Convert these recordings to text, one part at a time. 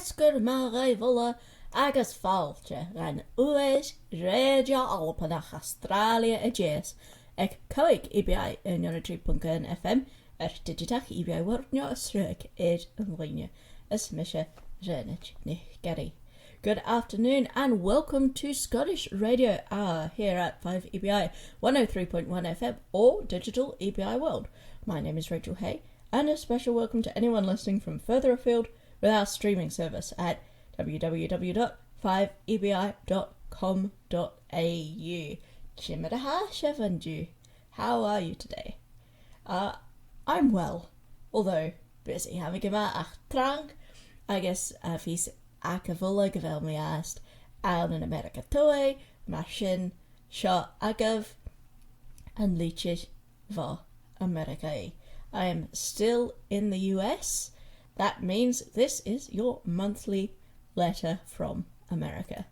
Esgur Marai Vola agus fáilte gan uais réidio Alpanach Australia a Jazz ag coig EBI yn 3.1 FM digitach EBI wordnio a srug id yn líne as misha Renich Nich Gary. Good afternoon and welcome to Scottish Radio Hour here at 5 EBI 103.1 FM or Digital EBI World. My name is Rachel Hay and a special welcome to anyone listening from further afield with our streaming service at www.5ebi.com.au. Chimadaha Shevanju. How are you today? I'm well, although busy having yma ach trang. I guess fys acafula gyfel mi ast ail yn America toe, masin, sio agaf, and leeches va America. I am still in the US. That means this is your monthly letter from America.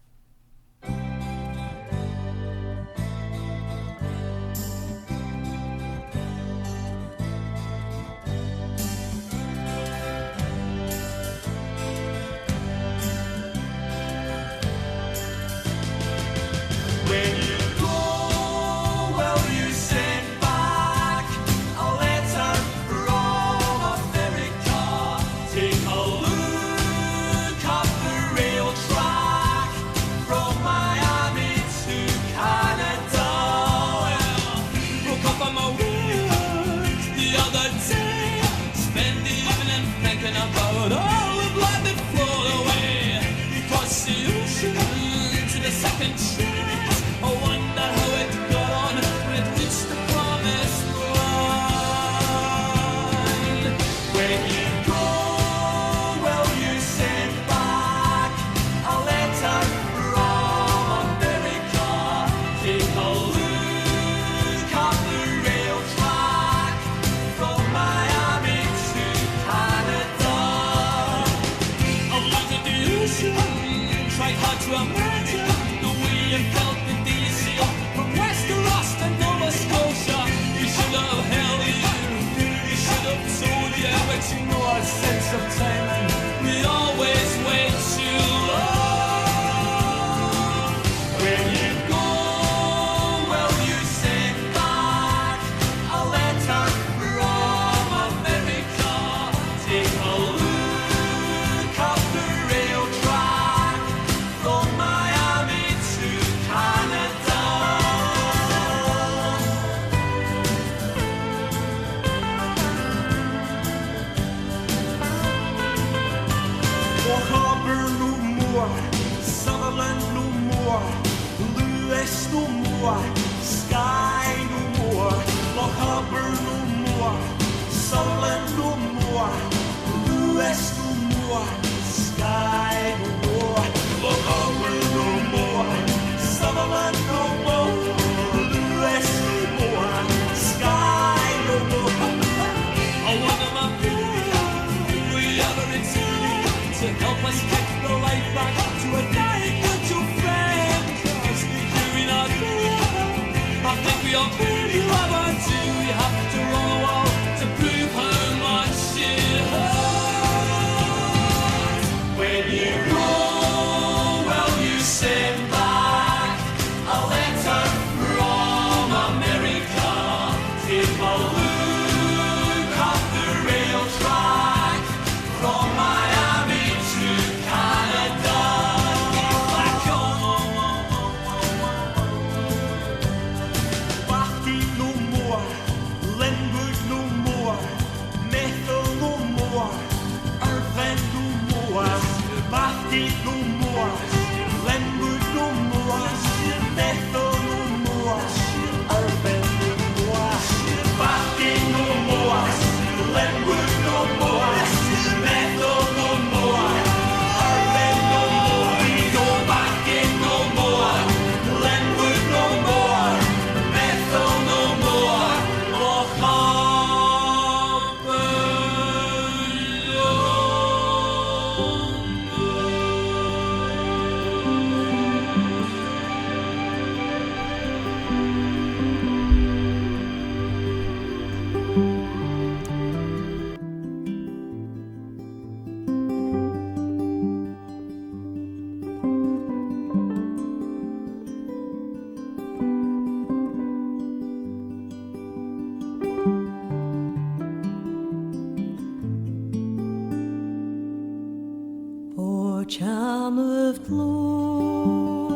charm of glow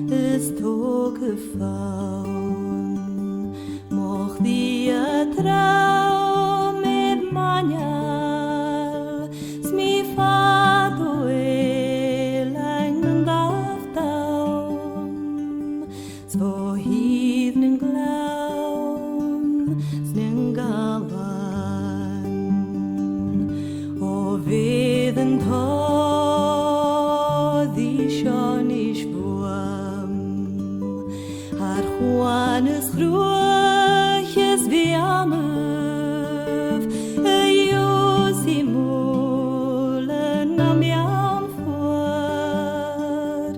is toegevallen, mocht die trouw met manjal, smi fato lang aftaun, svo hivnen glaun, snengalan, og veden Juanes grootjes wiamuf, Josi molen nam jam voor,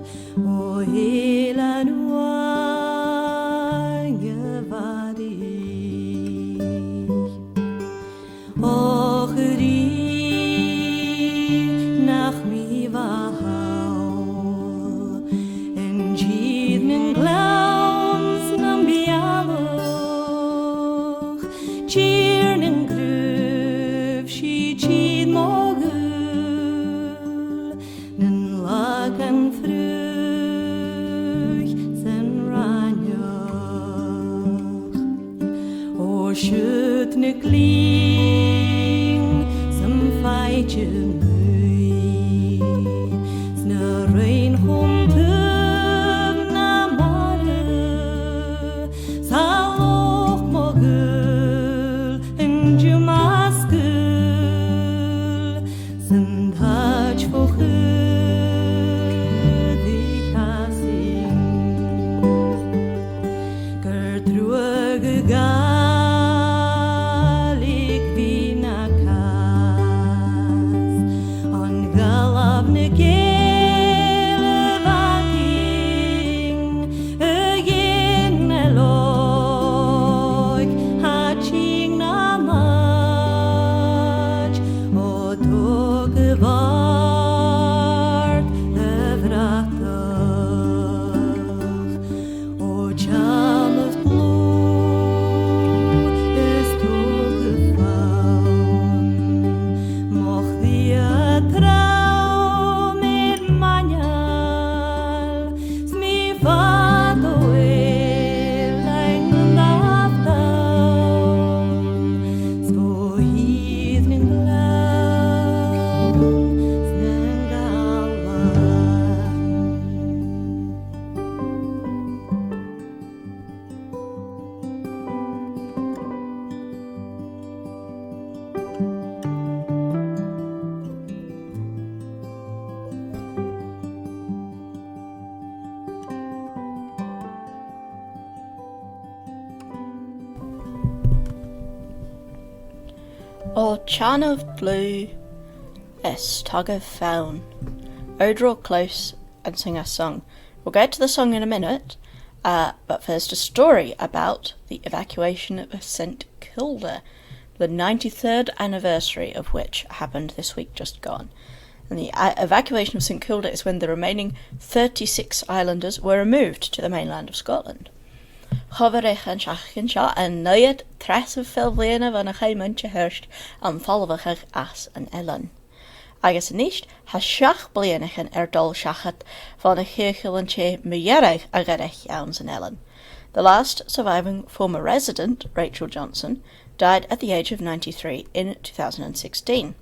o helan wange wat ik. Och rie nach mi wahau, en jidnen glau, Cheer en groef, she cheat mogul, nen laken fruch, sen ranjoch. O schütne kling, sem feitje mui, sne rein humpe, na mare, saloch mogul, O chan of blue, es tug of faun. O draw close and sing a song. We'll get to the song in a minute, but first a story about the evacuation of St Kilda, the 93rd anniversary of which happened this week just gone. And the evacuation of St Kilda is when the remaining 36 islanders were removed to the mainland of Scotland. Choverich an seachcin seo an nuad tres of filbliana van a chaimintje hirst an falvachig as an Ellen. Agus aníist ha seach blianachan dul seachat van a cheuchel an che mejerich a gerich ounds an Ellen. The last surviving former resident, Rachel Johnson, died at the age of 93 in 2016.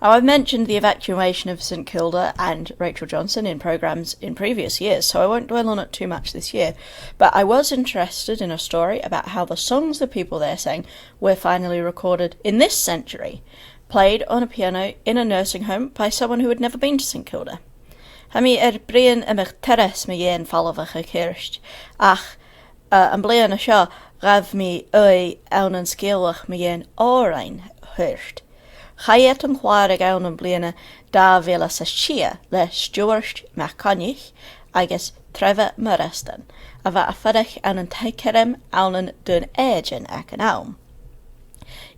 Now, I've mentioned the evacuation of St Kilda and Rachel Johnson in programmes in previous years, so I won't dwell on it too much this year, but I was interested in a story about how the songs the people there sang were finally recorded in this century, played on a piano in a nursing home by someone who had never been to St Kilda. Hami brian ymych teres me yen falafach a kirst, ach, an blian a seo gaf mi awn an sgilwach me yen orain hirst. Chaiet an chwarig awn an bliana da vela sa shia le Stuart Maconich agus treffe Marestan, a va a fyrich an an teikerem awn an dun egen ac an awn.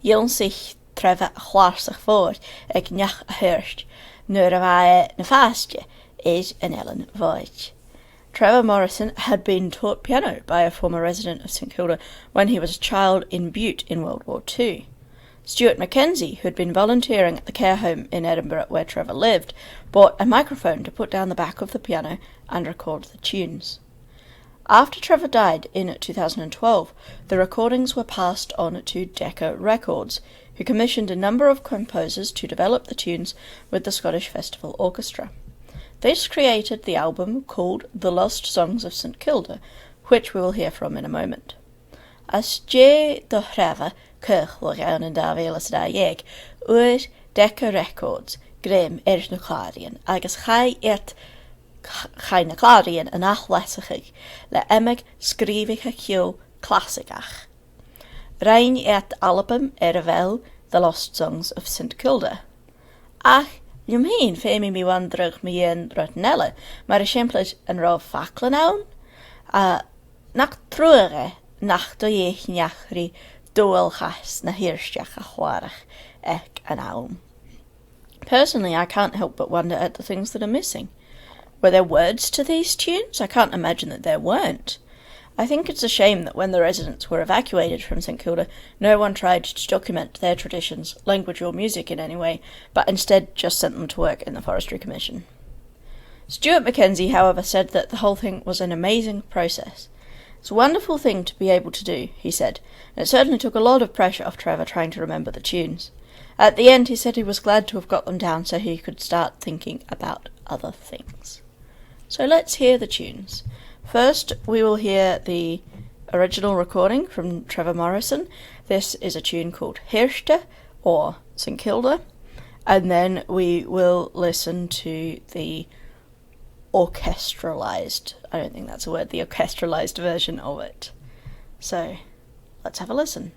Yln sich treffe chwarsach ford ag njach a hirst, nur a va na fastje is an Ellen Voigt. Trevor Morrison had been taught piano by a former resident of St Kilda when he was a child in Butte in World War II. Stuart Mackenzie, who had been volunteering at the care home in Edinburgh where Trevor lived, bought a microphone to put down the back of the piano and record the tunes. After Trevor died in 2012, the recordings were passed on to Decca Records, who commissioned a number of composers to develop the tunes with the Scottish Festival Orchestra. This created the album called The Lost Songs of St Kilda, which we will hear from in a moment. As J. do Trevor Kirchlogan and Davilas Dayeg, Ur Decca Records, Graham na Clarion, agus chai chai na Clarion yn achlesachig, le emig sgrifig kio classicach. Rain album fel The Lost Songs of St Kilda. Ach, yw'n hyn femi mi wandrwch mi yn rotnelle, mae'r esiemplis yn rof faclan awn, a nach trwyre nach do eich niachri doel chas na hirstiach a chwarach ec an awn. Personally, I can't help but wonder at the things that are missing. Were there words to these tunes? I can't imagine that there weren't. I think it's a shame that when the residents were evacuated from St Kilda, no one tried to document their traditions, language or music in any way, but instead just sent them to work in the Forestry Commission. Stuart Mackenzie, however, said that the whole thing was an amazing process. It's a wonderful thing to be able to do, he said, and it certainly took a lot of pressure off Trevor trying to remember the tunes. At the end, he said he was glad to have got them down so he could start thinking about other things. So let's hear the tunes. First, we will hear the original recording from Trevor Morrison. This is a tune called Hirste, or St Kilda, and then we will listen to the orchestralised, I don't think that's a word, the orchestralised version of it. So, let's have a listen.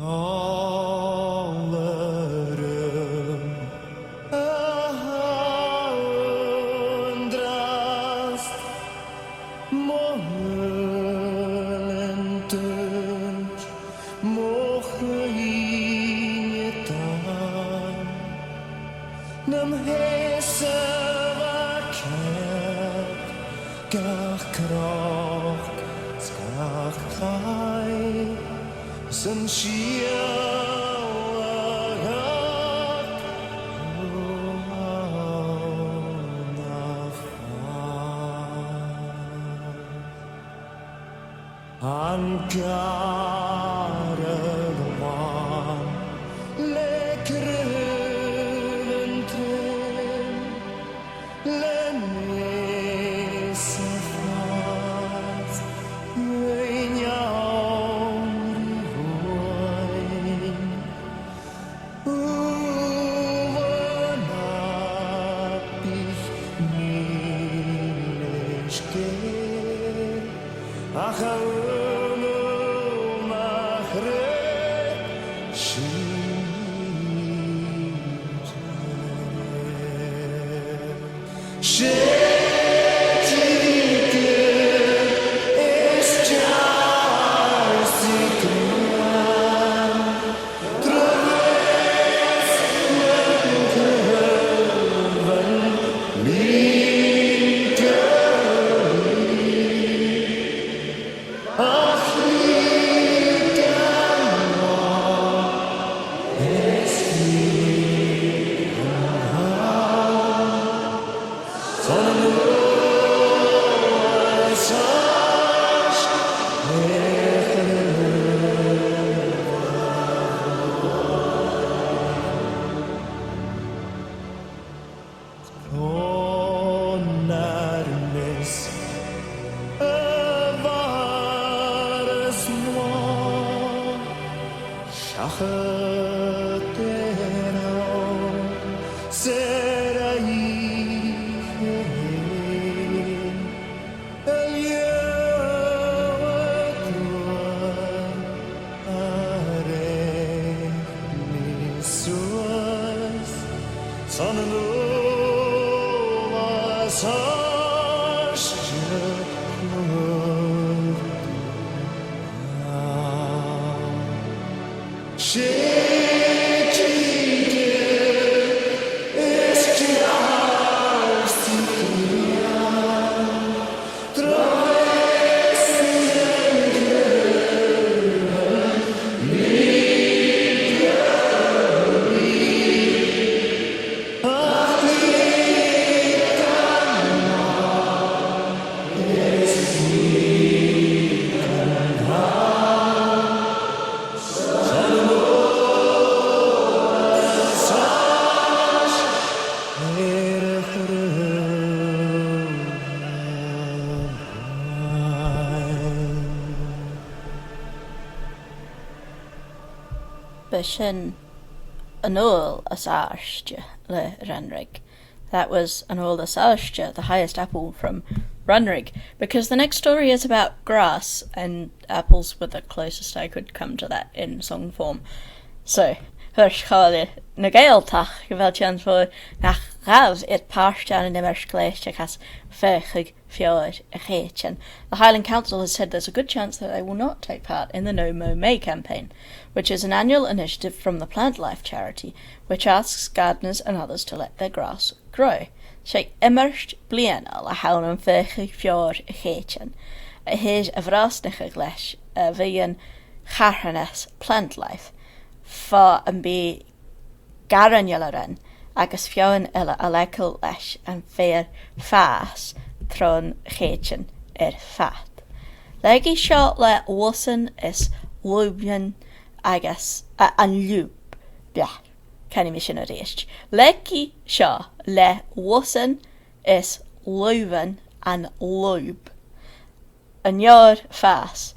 Ağlarım undrast mohlentund mochlinietan nam hese vaket gach krach skach chai Sun Ankaragwan lekrentren lenesafas Sin an ól a sáiste le Runrig. That was an ól a sáiste, the highest apple from Runrig, because the next story is about grass, and apples were the closest I could come to that in song form. So, Hirschkale na Gaeltach, fel chans for nach rav it páirteán in immer skléisteachas fechig fiord a chéitchen. The Highland Council has said there's a good chance that they will not take part in the No Mow May campaign, which is an annual initiative from the Plant Life charity, which asks gardeners and others to let their grass grow. Sé immerst bliana le hawn fechig fiord a chéitchen. A his a vrasnige glesh a bhíon charhanes Plant Life. Fa an bí garanjalaran agus fiáin eile a leicil leis an fér fás trón chéitchen fat. Legi seo le wasan is lúbjan agus an lúb. Bia, canny mission a réist. Legi seo le wasan is lúban an lúb. An jaar fás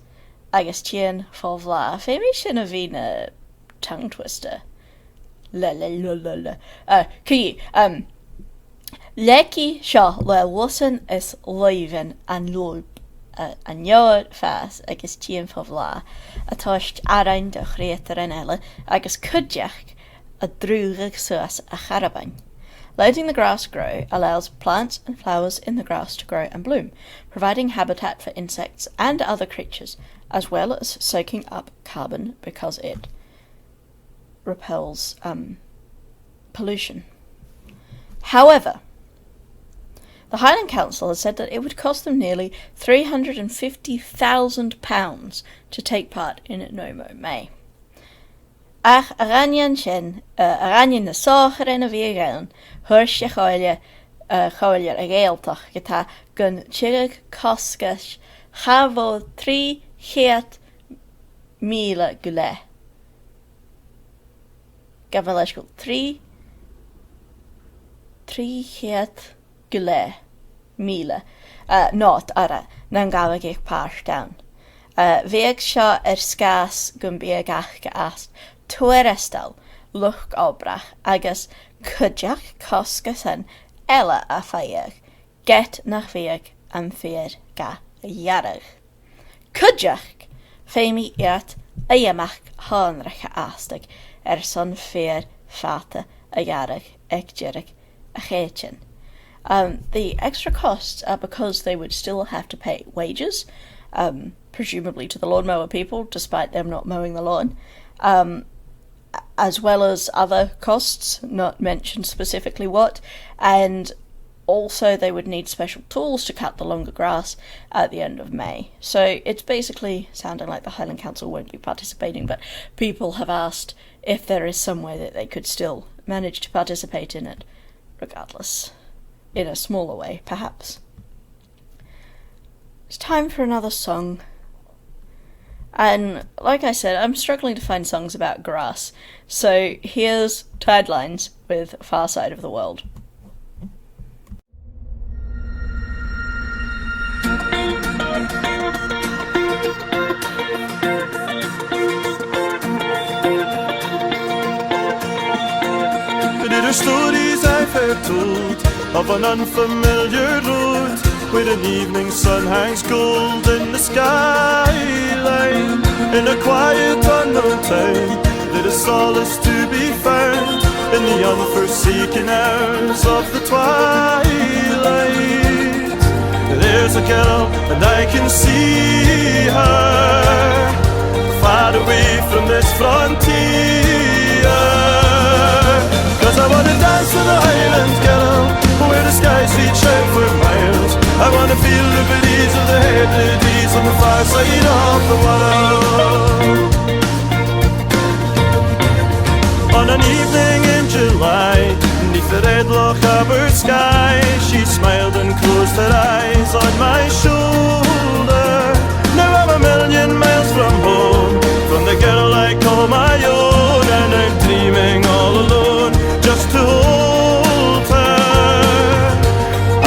agus tien fá vlá. Fé mission a vína tongue twister. Leki seo le wasan is lúban an lúb a neor fas agus tían fomhlá, a toist arain do chrétar an eile agus cuddeach a drúgach suas a charabain. Letting the grass grow allows plants and flowers in the grass to grow and bloom, providing habitat for insects and other creatures, as well as soaking up carbon because it repels pollution. However, the Highland Council has said that it would cost them nearly £350,000 to take part in Nomo May. Ach aranyan sin, aranyan na sochar in a bhíagain, thuir sé cháile a géaltach gotá gun tírig coscas chafó 300,000 go le. Gafal leisgol 300 go le míle. Not ara, nan gabhag ag páir down. Bheag seo scás gun bíagach go ast, tuairistal, luch obrach, agus cuddeach coscasan eile a faiag, get nach bheag an fér ga jarach. Cuddeach féimi iat a dhéamach hánracha astag son fér fata a jarach ag dirach a chéitin. The extra costs are because they would still have to pay wages, presumably to the lawnmower people, despite them not mowing the lawn, as well as other costs, not mentioned specifically what, and also they would need special tools to cut the longer grass at the end of May. So it's basically sounding like the Highland Council won't be participating, but people have asked if there is some way that they could still manage to participate in it, regardless. In a smaller way, perhaps. It's time for another song. And like I said, I'm struggling to find songs about grass, so here's Tidelines with Far Side of the World. There are stories I've heard told of an unfamiliar road where an evening sun hangs gold in the skyline. In a quiet unknown town there is solace to be found in the unforsaken hours of the twilight. There's a girl and I can see her far away from this frontier. 'Cause I wanna dance with a Highland girl where the skies reach out for miles. I wanna feel the breeze of the Hebrides on the far side of the world. On an evening in July, beneath the red Loch Arbor sky, she smiled and closed her eyes on my shoulder. Now I'm a million miles from home, from the girl I call my own, and I'm dreaming all alone just to hold her.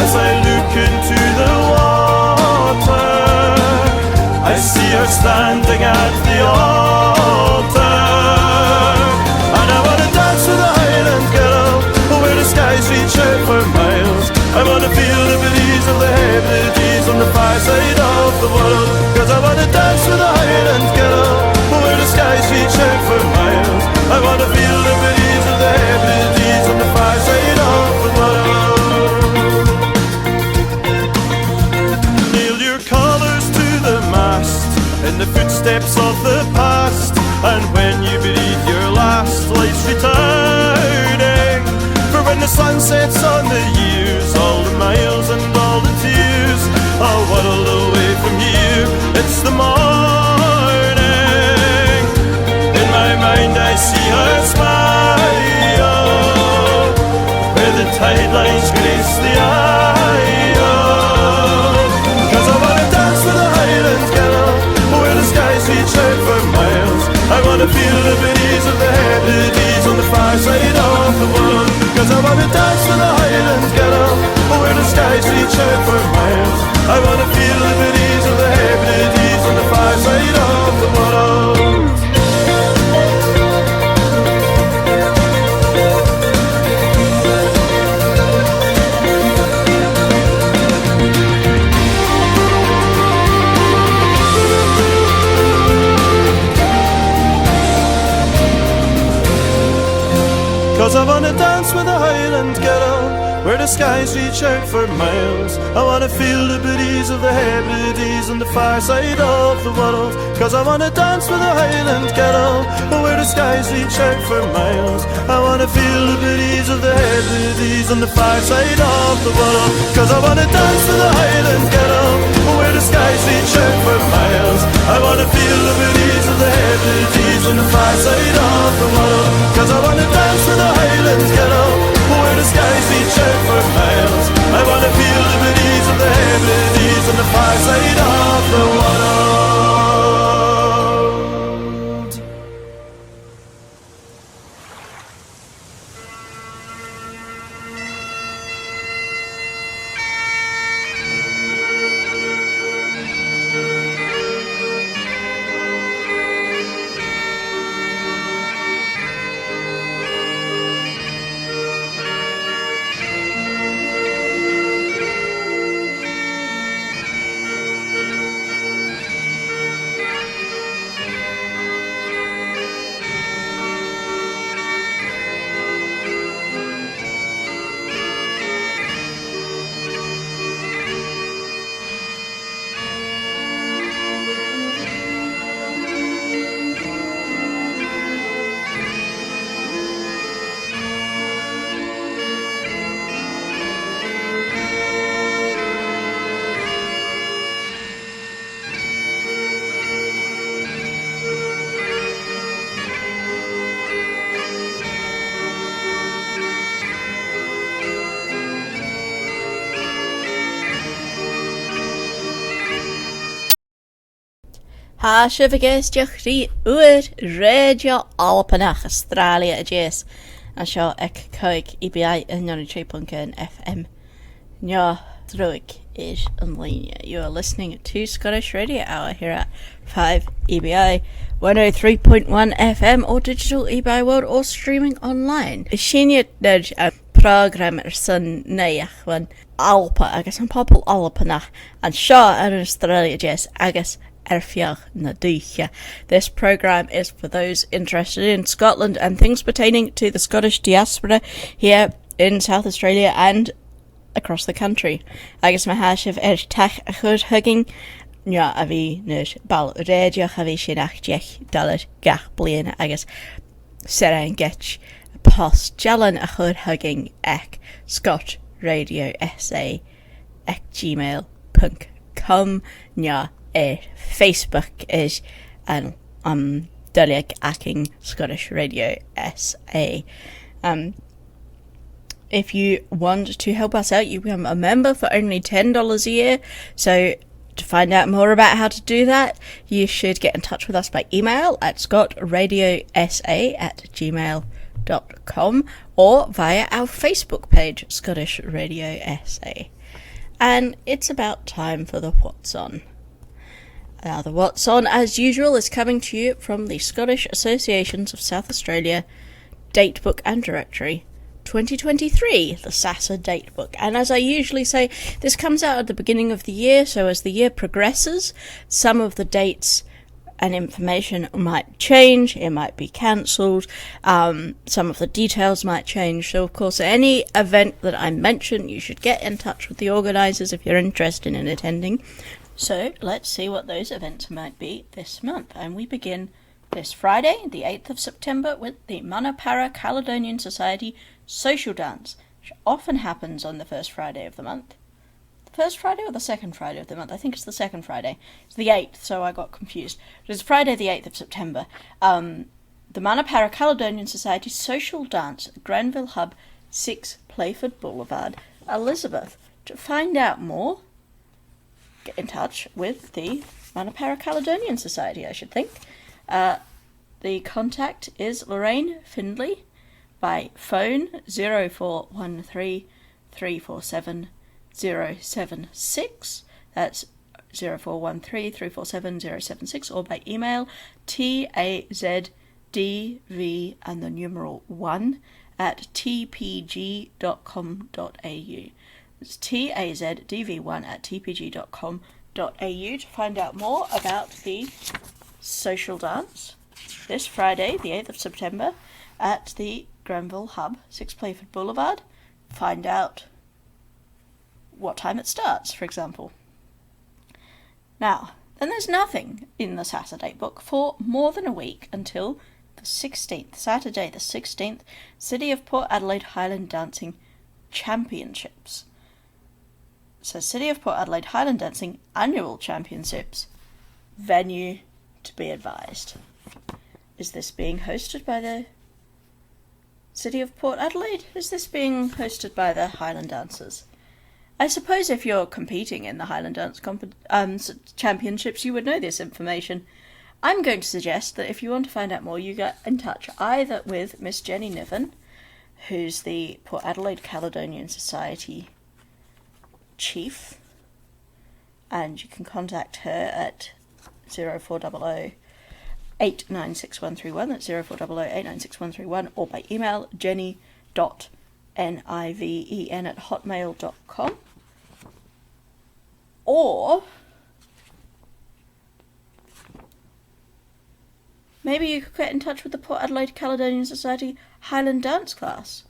As I look into the water, I see her standing at the altar. And I wanna dance with a Highland girl where the skies reach out for miles. I wanna feel the breeze of the Hebrides on the far side of the world. 'Cause I wanna dance with a Highland girl where the skies reach out for miles. I wanna feel the breeze of the Hebrides on the far side of the world. Nail your colours to the mast in the footsteps of the past, and when you breathe your last, life's returning. For when the sun sets on the years, all the miles and all the tears, a world away from here, it's the morning. In my mind I see her smile, where the tide lines grace the isle. 'Cause I wanna dance with a Highland girl where the skies reach out for miles. I wanna feel the breeze of the Hebrides on the far side of the world. 'Cause I wanna dance with a Highland girl where the skies reach out for miles. I wanna feel the breeze of the Hebrides on the far side of the world. 'cause I wanna dance with a Highland girl, where the skies reach out for miles. I wanna feel the breeze of the Hebrides on the far side of the world, 'cause I wanna dance with a Highland girl, where the skies reach out for miles. I wanna feel the breeze of the Hebrides on the far side of the world, 'cause I wanna dance with a Highland girl, where the skies reach out for miles. I wanna feel the breeze of the Hebrides on the far side of the world, 'cause I wanna dance with a Highland girl, where the skies reach out for miles. I wanna feel the breeze of the Hebrides on the far side of the world. Ha sifagus diolch yw'r radio Alpanach Australia y jes a sio ec coig EBI yn 93.1 FM. Nyo drwg is online. You are listening to Scottish Radio Hour here at 5 EBI 103.1 FM or digital EBI World or streaming online. Sinia nid a program sy'n neiach wan Alpa agus an pobl Alpanach and sio yn Australia jes agus Erfiach na Dúcha. This program is for those interested in Scotland and things pertaining to the Scottish diaspora here in South Australia and across the country. Agus ma hasif tach a chud hugging ja a bhí nus bal radio a bhí sin ach diech dalet gach blian agus sera getch post jalan a chud hugging ec Scott Radio SA ec gmail.com ja Facebook is and Duliag Acking Scottish Radio SA. If you want to help us out, you become a member for only $10 a year. So to find out more about how to do that, you should get in touch with us by email at scotradiosa@gmail.com or via our Facebook page, Scottish Radio SA. And it's about time for the What's On. Now, the What's On, as usual, is coming to you from the Scottish Associations of South Australia Datebook and Directory 2023, the SASA Datebook. And as I usually say, this comes out at the beginning of the year, so as the year progresses, some of the dates and information might change, it might be cancelled, some of the details might change. So, of course, any event that I mention, you should get in touch with the organisers if you're interested in attending. So let's see what those events might be this month. And we begin this Friday, the 8th of September, with the Manapara Caledonian Society Social Dance, which often happens on the first Friday of the month. The first Friday or the second Friday of the month? I think it's the second Friday. It's the 8th, so I got confused. It's Friday the 8th of September. The Manapara Caledonian Society Social Dance at Grenville Hub, 6 Playford Boulevard, Elizabeth. To find out more, get in touch with the Manapara Caledonian Society, I should think. The contact is Lorraine Findlay by phone 0413 347 076. That's 0413 347 076, or by email tazdv and the numeral 1 at tpg.com.au. It's tazdv1 at tpg.com.au to find out more about the social dance this Friday, the 8th of September, at the Grenville Hub, 6 Playford Boulevard. Find out what time it starts, for example. Now, then there's nothing in the Saturday book for more than a week until the 16th, Saturday the 16th, City of Port Adelaide Highland Dancing Championships. So City of Port Adelaide Highland Dancing Annual Championships, venue to be advised. Is this being hosted by the City of Port Adelaide? Is this being hosted by the Highland Dancers? I suppose if you're competing in the Highland Dance Championships, you would know this information. I'm going to suggest that if you want to find out more, you get in touch either with Miss Jenny Niven, who's the Port Adelaide Caledonian Society chief, and you can contact her at 0400 896131, that's 0400 896131, or by email jenny.niven@hotmail.com. Or maybe you could get in touch with the Port Adelaide Caledonian Society Highland Dance class.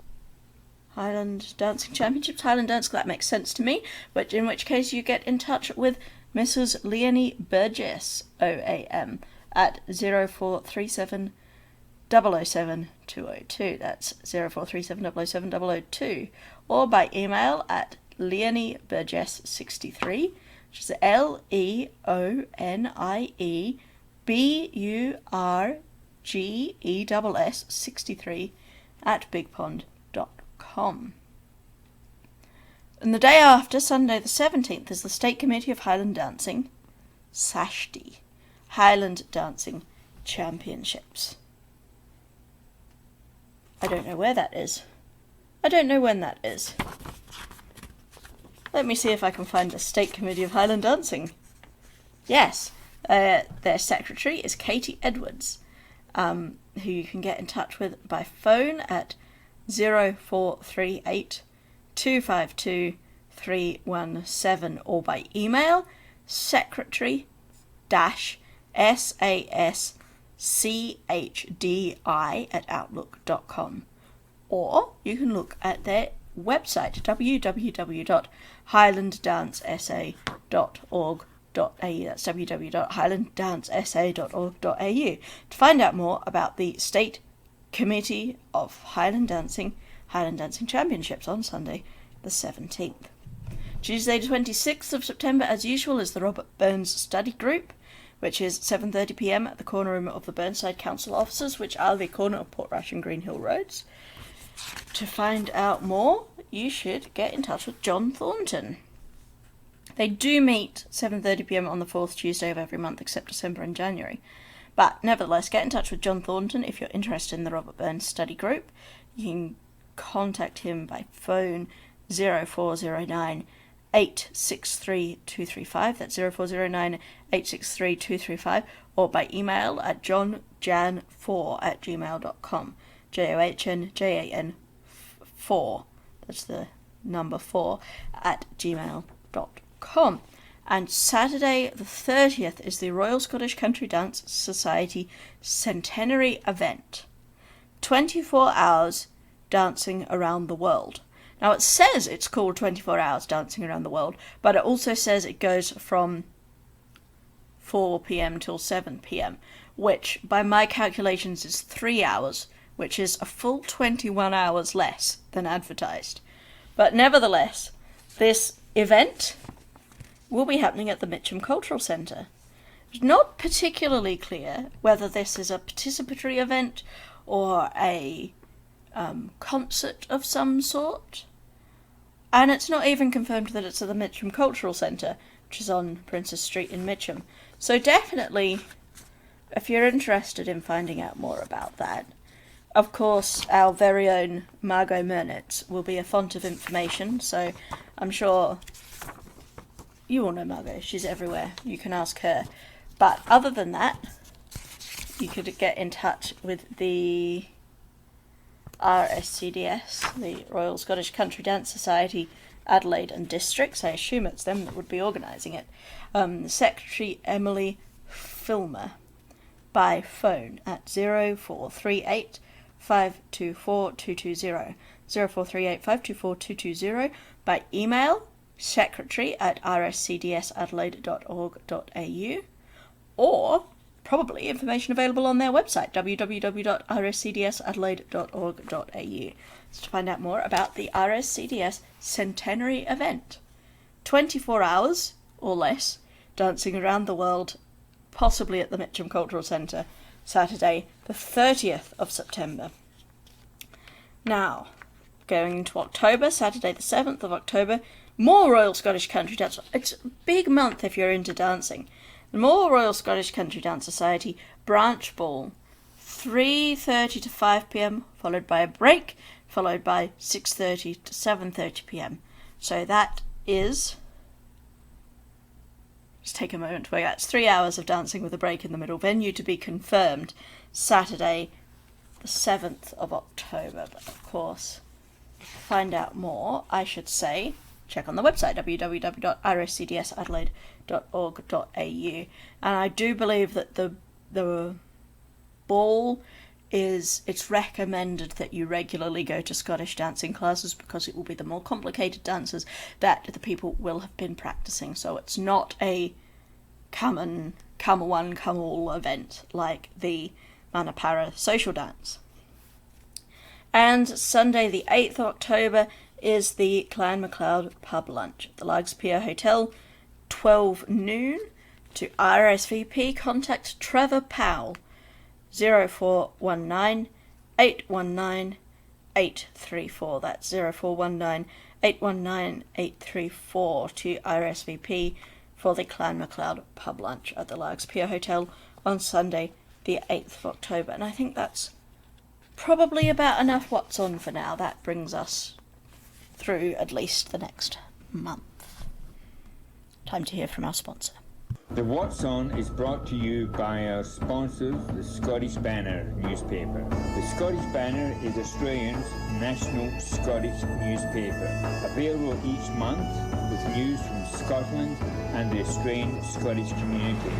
Highland Dancing Championships, Highland Dance class, makes sense to me, but in which case you get in touch with Mrs. Leonie Burgess, OAM, at 0437 007 202. That's 0437 007 002. Or by email at leonieburgess63, which is LeonieBurgess 63 at bigpond.com. And the day after, Sunday the 17th, is the State Committee of Highland Dancing, SASHD, Highland Dancing Championships. I don't know where that is. I don't know when that is. Let me see if I can find the State Committee of Highland Dancing. Yes, their secretary is Katie Edwards, who you can get in touch with by phone at 0438 252 317, or by email secretary-saschdI@outlook.com. Or you can look at their website, www.highlanddancesa.org.au. That's www.highlanddancesa.org.au to find out more about the State Committee of Highland Dancing Championships on Sunday the 17th. Tuesday the 26th of September, as usual, is the Robert Burns Study Group, which is 7:30 p.m. at the corner room of the Burnside Council offices, which are the corner of Portrush and Green Hill Roads. To find out more, you should get in touch with John Thornton. They do meet 7:30 p.m. on the 4th Tuesday of every month except December and January. But nevertheless, get in touch with John Thornton if you're interested in the Robert Burns Study Group. You can contact him by phone 0409 863 235, that's 0409 863 235, or by email at johnjan4@gmail.com, JOHNJAN 4, that's the number 4, at gmail.com. And Saturday the 30th is the Royal Scottish Country Dance Society Centenary event. 24 hours dancing around the world. Now it says it's called 24 hours dancing around the world, but it also says it goes from 4 p.m. till 7 p.m, which by my calculations is 3 hours, which is a full 21 hours less than advertised. But nevertheless, this event will be happening at the Mitcham Cultural Centre. It's not particularly clear whether this is a participatory event or a concert of some sort, and it's not even confirmed that it's at the Mitcham Cultural Centre, which is on Princess Street in Mitcham. So definitely, if you're interested in finding out more about that, of course our very own Margot Mernitz will be a font of information, so I'm sure you all know Margot, she's everywhere, you can ask her. But other than that, you could get in touch with the RSCDS, the Royal Scottish Country Dance Society, Adelaide and Districts. I assume it's them that would be organising it. Secretary Emily Filmer by phone at 0438 524-220, 0438 524 220, by email, secretary@rscdsadelaide.org.au, or probably information available on their website, www.rscdsadelaide.org.au, to find out more about the RSCDS Centenary event. 24 hours, or less, dancing around the world, possibly at the Mitcham Cultural Centre, Saturday, the 30th of September. Now, going into October, Saturday the 7th of October, more Royal Scottish Country Dance. It's a big month if you're into dancing. The More Royal Scottish Country Dance Society Branch Ball, 3:30 to 5 p.m, followed by a break, followed by 6:30 to 7:30 p.m. So that is... Just take a moment to work out. It's 3 hours of dancing with a break in the middle. Venue to be confirmed, Saturday the 7th of October. But of course, to find out more, I should say, check on the website, www.rscdsadelaide.org.au. And I do believe that the ball it's recommended that you regularly go to Scottish dancing classes, because it will be the more complicated dances that the people will have been practicing. So it's not a come one, come all event like the Manapara social dance. And Sunday the 8th of October is the Clan MacLeod pub lunch at the Largs Pier Hotel, 12 noon. To RSVP, contact Trevor Powell, 0419 819 834. That's 0419 819 834 to RSVP for the Clan MacLeod pub lunch at the Largs Pier Hotel on Sunday the 8th of October. And I think that's probably about enough what's on for now. That brings us through at least the next month. Time to hear from our sponsor. The What's On is brought to you by our sponsors, the Scottish Banner newspaper. The Scottish Banner is Australia's national Scottish newspaper, available each month with news from Scotland and the Australian Scottish community.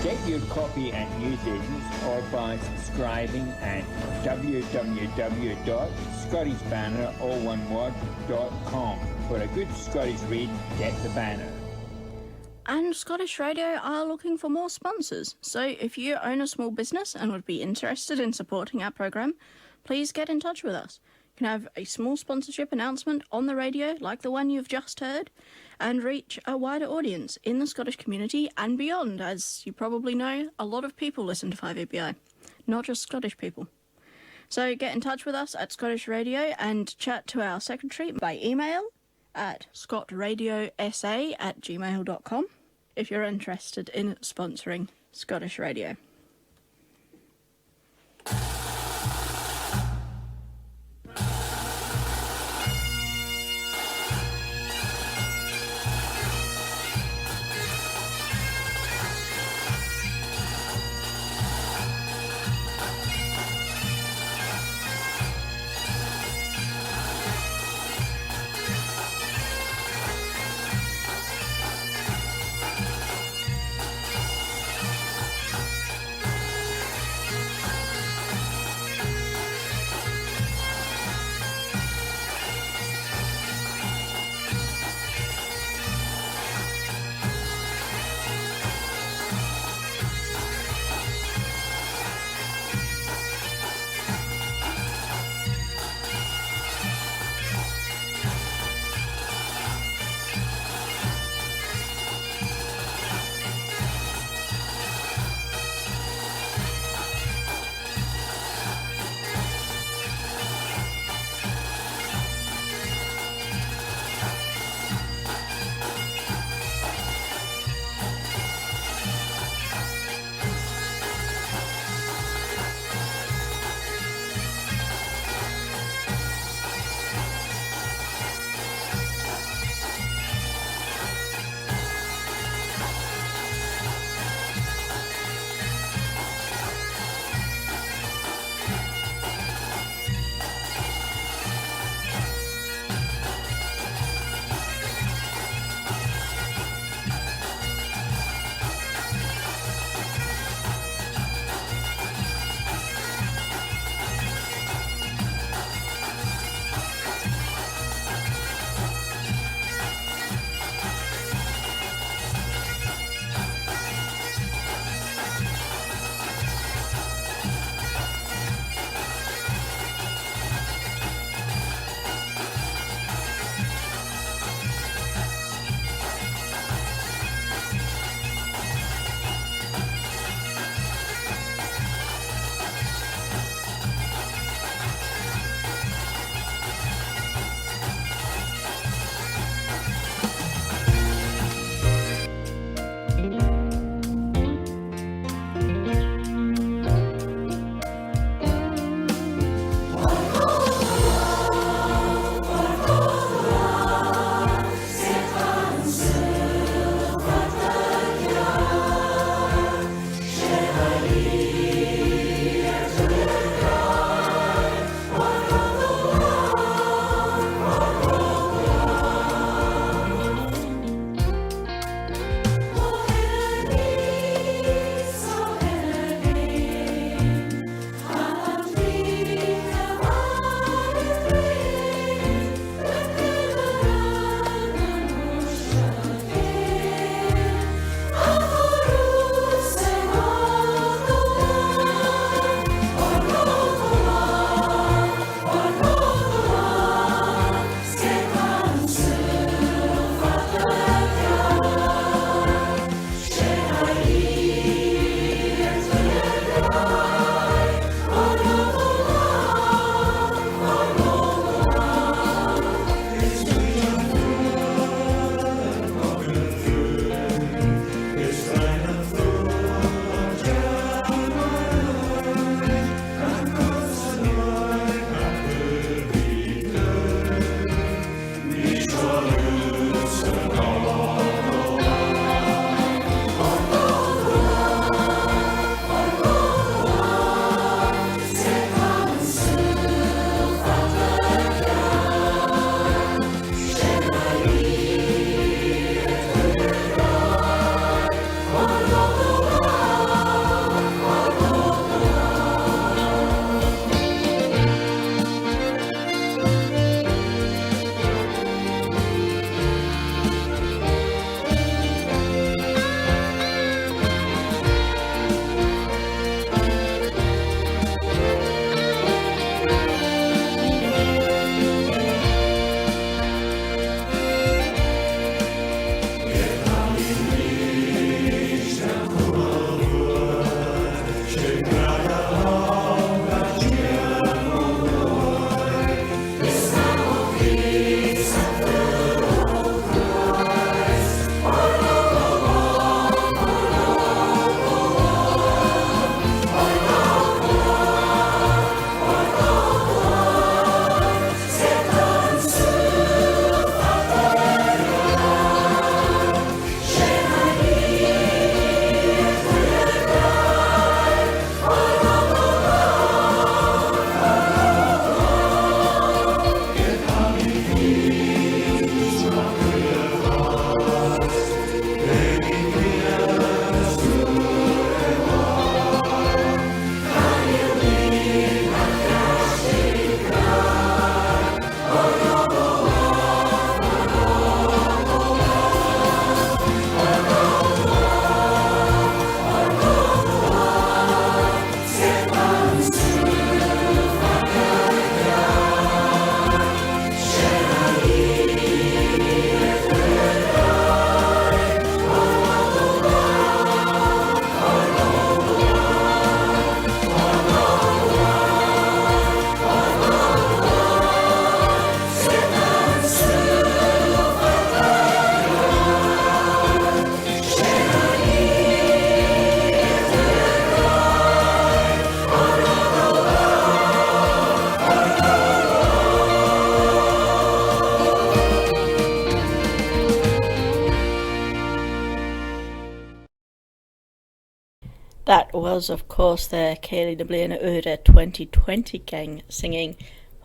Get your copy at newsagents or by subscribing at www.scottishbanner.com. For a good Scottish read, get the Banner. And Scottish Radio are looking for more sponsors. So if you own a small business and would be interested in supporting our program, please get in touch with us. You can have a small sponsorship announcement on the radio, like the one you've just heard, and reach a wider audience in the Scottish community and beyond. As you probably know, a lot of people listen to 5ABI, not just Scottish people. So get in touch with us at Scottish Radio and chat to our secretary by email at scotradiosa@gmail.com if you're interested in sponsoring Scottish Radio. That was, of course, the Céile de Bliana Ure 2020 gang singing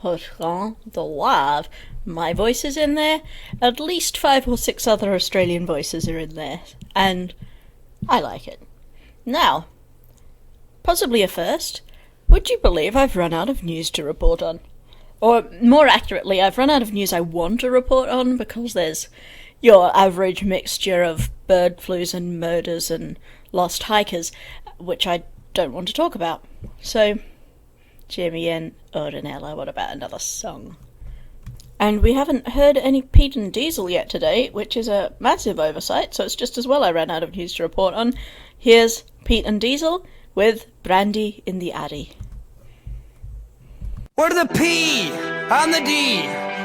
Hurran the Lave. My voice is in there. At least 5 or 6 other Australian voices are in there. And I like it. Now, possibly a first, would you believe I've run out of news to report on? Or, more accurately, I've run out of news I want to report on, because there's your average mixture of bird flus and murders and lost hikers, which I don't want to talk about. So, Jimmy and Ornella, what about another song? And we haven't heard any Pete and Diesel yet today, which is a massive oversight, so it's just as well I ran out of news to report on. Here's Pete and Diesel with Brandy in the Addy. We're the P and the D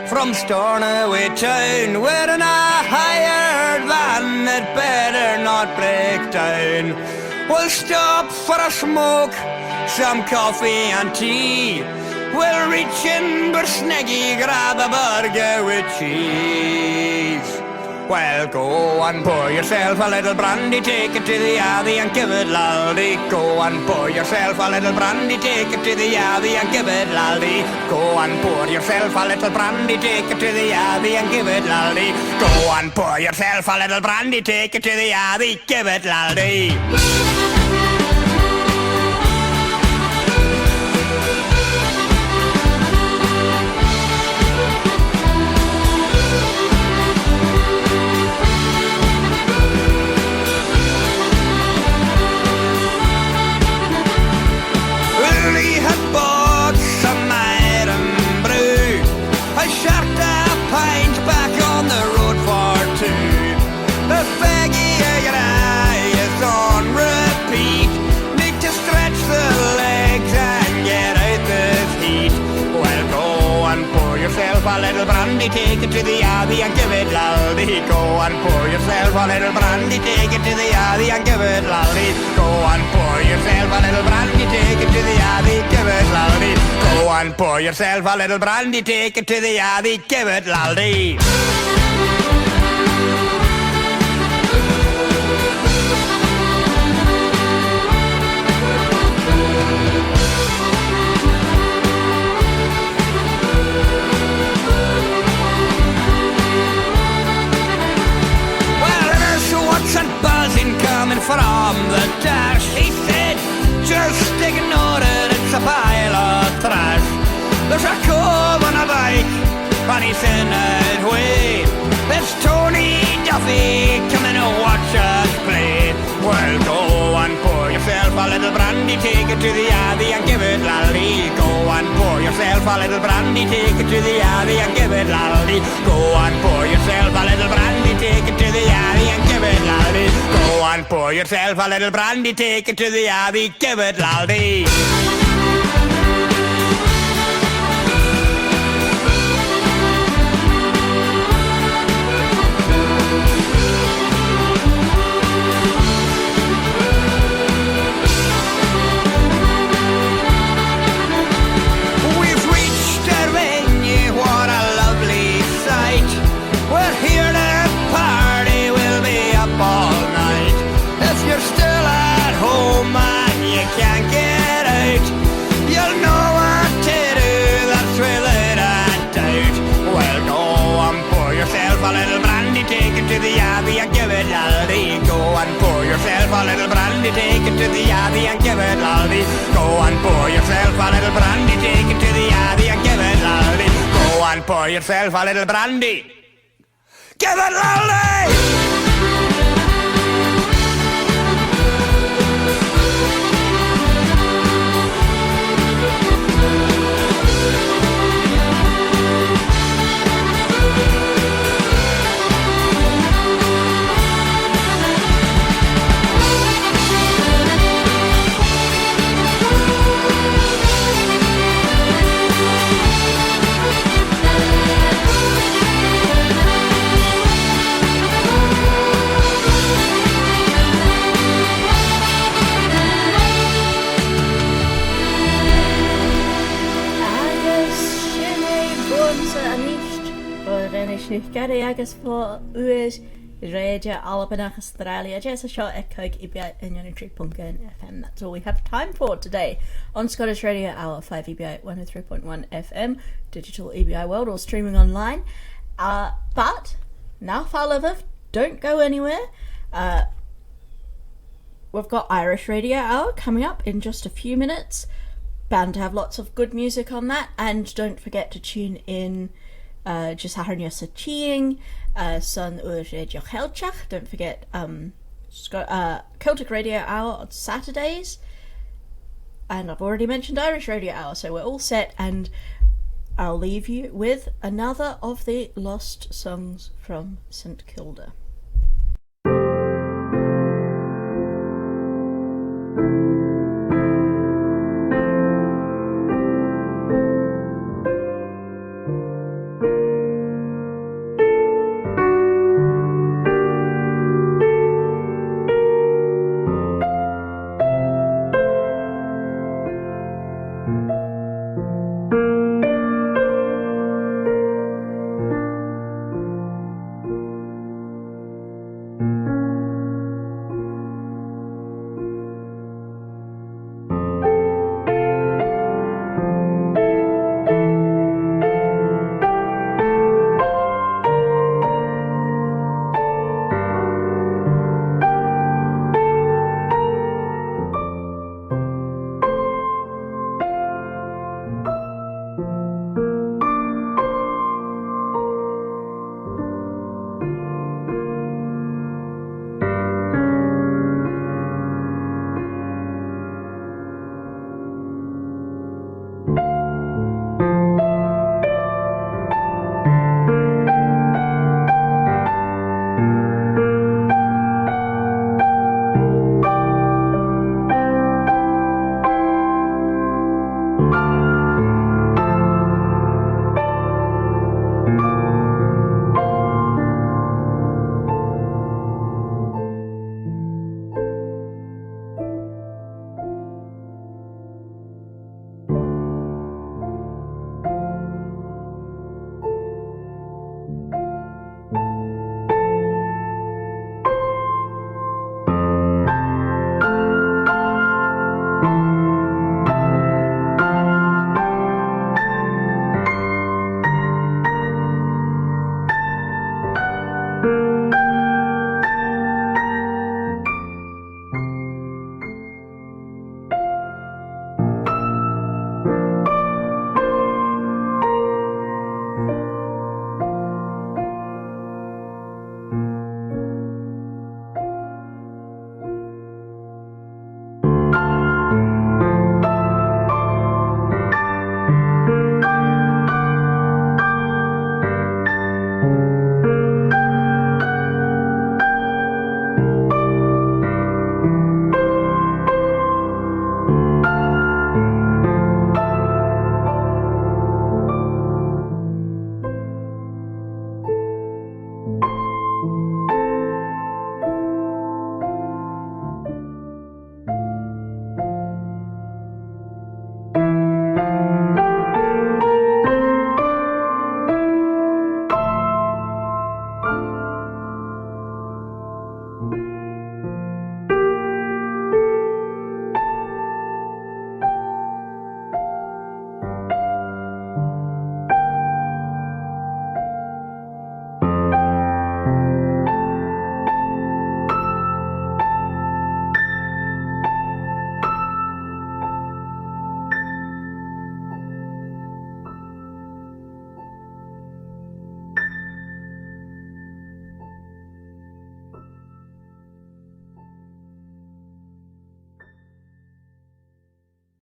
from Stornoway town. We're in a hired van that better not break down. We'll stop for a smoke, some coffee and tea. We'll reach in for Sneggy, grab a burger with cheese. Well, go and pour yourself a little brandy, take it to the Abbey and give it laldy. Go and pour yourself a little brandy, take it to the Abbey and give it laldy. Go and pour yourself a little brandy, take it to the Abbey and give it laldy. Go and pour yourself a little brandy, take it to the Abbey, give it laldy. A little brandy, take it to the Abbey and give it laldy. Go and pour yourself a little brandy, take it to the Abbey and give it laldy. Go and pour yourself a little brandy, take it to the Abbey, give it laldy. Go and pour yourself a little brandy, take it to the Abbey, give it laldy. Coming from the dash, he said, just ignore it, it's a pile of trash. There's a cove on a bike, and he's in his way. There's Tony Duffy coming to watch us play. Well, go and pour yourself a little brandy, take it it to the Abbey and give it laldy. Go and pour yourself a little brandy, take it to the Abbey and give it laldy. Go and pour yourself a little brandy, take it to the Abbey and give it laldy. Go and pour yourself a little brandy, take it to the Abbey, give it laldy. A little brandy, take it to the Abbey and give it laldy. Go and pour yourself a little brandy, take it to the Abbey and give it laldy. Go and pour yourself a little brandy, give it laldy. Gary agus fo uis Radio Albanach Australia. Just a shot at Coke EBI and Unitary Pumpkin FM. That's all we have time for today on Scottish Radio Hour 5 EBI 103.1 FM, Digital EBI World, or streaming online. But now, Farliver, don't go anywhere. We've got Irish Radio Hour coming up in just a few minutes. Bound to have lots of good music on that, and don't forget to tune in. Just harnia sa cheating, son Radio Helchach. Don't forget Celtic Radio Hour on Saturdays, and I've already mentioned Irish Radio Hour, so we're all set. And I'll leave you with another of the lost songs from St Kilda. Bye.